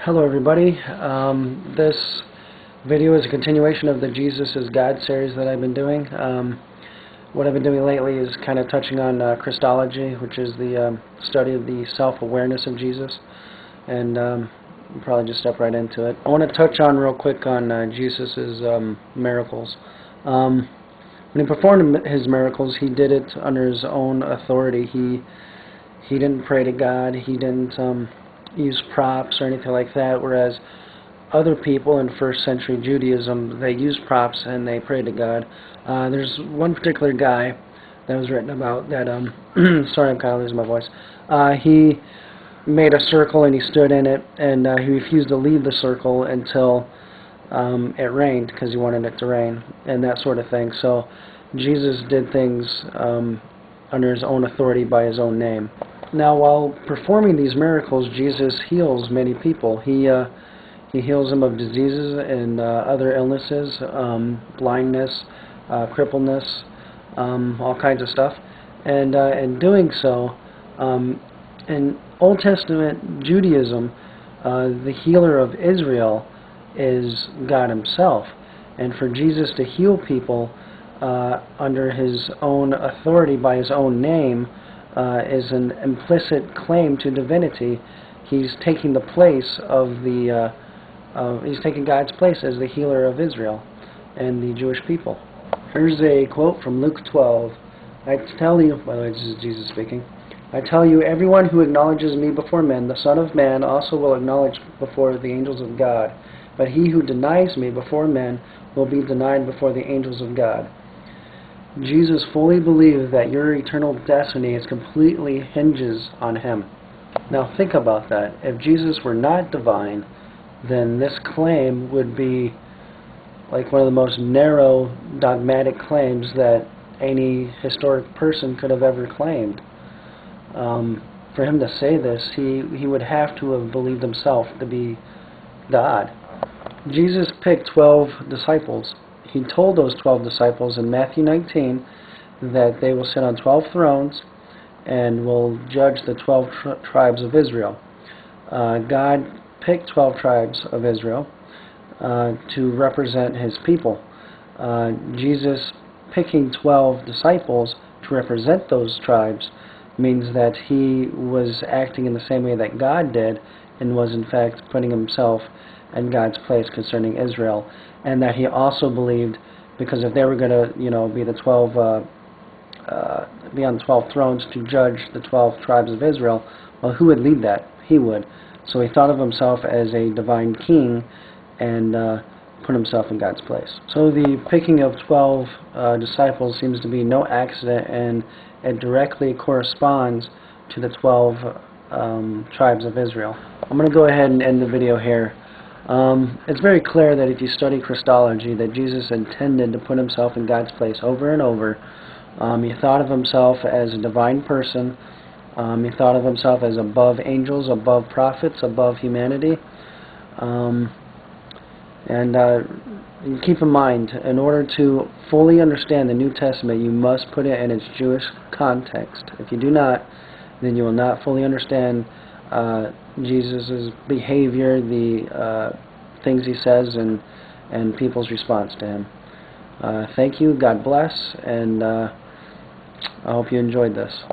Hello everybody. This video is a continuation of the Jesus is God series that I've been doing. What I've been doing lately is kind of touching on Christology, which is the study of the self-awareness of Jesus, and I'll probably just step right into it. I want to touch on real quick on Jesus' miracles. When he performed his miracles, he did it under his own authority. He didn't pray to God. He didn't use props or anything like that, whereas other people in first century Judaism, they used props and they prayed to God. There's one particular guy that was written about that, sorry, I'm kind of losing my voice. He made a circle and he stood in it, and he refused to leave the circle until it rained, because he wanted it to rain, and that sort of thing. So Jesus did things under his own authority by his own name. Now, while performing these miracles, Jesus heals many people. He heals them of diseases and other illnesses, blindness, crippleness, all kinds of stuff. And in doing so, in Old Testament Judaism, the healer of Israel is God himself. And for Jesus to heal people under his own authority by his own name is an implicit claim to divinity. He's taking the place of the he's taking God's place as the healer of Israel and the Jewish people. Here's a quote from Luke 12. I tell you, by the way, this is Jesus speaking, I tell you, everyone who acknowledges me before men, the Son of Man also will acknowledge before the angels of God. But he who denies me before men will be denied before the angels of God. Jesus fully believed that your eternal destiny is completely hinges on him. Now think about that. If Jesus were not divine, then this claim would be like one of the most narrow dogmatic claims that any historic person could have ever claimed. For him to say this, he would have to have believed himself to be God. Jesus picked 12 disciples. He told those 12 disciples in Matthew 19 that they will sit on 12 thrones and will judge the 12 tribes of Israel. God picked 12 tribes of Israel to represent his people. Jesus picking 12 disciples to represent those tribes means that he was acting in the same way that God did, and was in fact putting himself in God's place concerning Israel, and that he also believed, because if they were going to, be the 12, be on 12 thrones to judge the 12 tribes of Israel, well, who would lead that? He would. So he thought of himself as a divine king and put himself in God's place. So the picking of 12 disciples seems to be no accident, and it directly corresponds to the 12 tribes of Israel. I'm going to go ahead and end the video here. It's very clear that if you study Christology, that Jesus intended to put himself in God's place over and over. He thought of himself as a divine person. He thought of himself as above angels, above prophets, above humanity. Keep in mind, in order to fully understand the New Testament, you must put it in its Jewish context. If you do not, then you will not fully understand Jesus' behavior, the things he says, and people's response to him. Thank you, God bless, and I hope you enjoyed this.